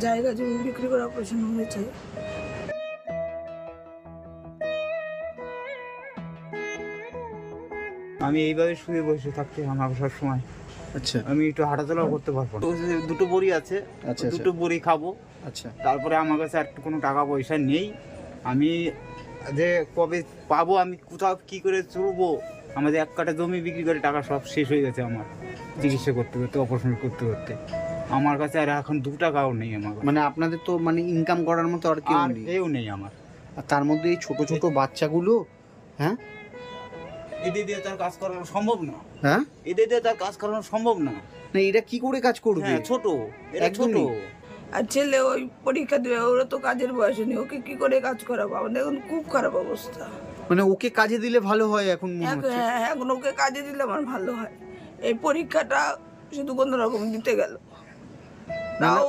জায়গা জমি বিক্রি করে অপারেশন হয়েছে। আমি এইভাবে শুয়ে বসে থাকতে আমার সবসময়। আচ্ছা আমি একটু হাঁটাচলাও করতে পারবো না। দুটো বড়ি আছে, আচ্ছা, দুটো বড়ি খাবো। আচ্ছা তারপরে আমার কাছে আর কোনো টাকা পয়সা নেই। আমি যে কবে পাবো, আমি কোথাও কি করে চলবো? আমাদের এক কাঠা জমি বিক্রি করে টাকা সব শেষ হয়ে গেছে আমার, চিকিৎসা করতে করতে, অপারেশন করতে করতে। আমার কাছে আর এখন 2 টাকাও নেই আমার কাছে। মানে আপনাদের তো মানে ইনকাম করার মতো আর কেউ আর নেই। কেউ নেই আমার। আর তার মধ্যে এই ছোট ছোট বাচ্চাগুলো, হ্যাঁ এদের দিয়ে তার কাজ করানো সম্ভব না। হ্যাঁ এদের দিয়ে তার কাজ করানো সম্ভব না। না এরা কি করে কাজ করবে? হ্যাঁ, ছোট, এরা ছোট। একদমই। আর ছেলে ওই পরীক্ষা দেবে, ওরা তো কাজের বয়স নেই, ওকে কি করে কাজ করাবো? আমাদের এখন খুব খারাপ অবস্থা। মানে ওকে কাজে দিলে ভালো হয় এখন মনে হচ্ছে। হ্যাঁ, এখন ওকে কাজে দিলে আমার ভালো হয়। এই পরীক্ষাটা শুধু কোনো রকম দিতে গেল, তাও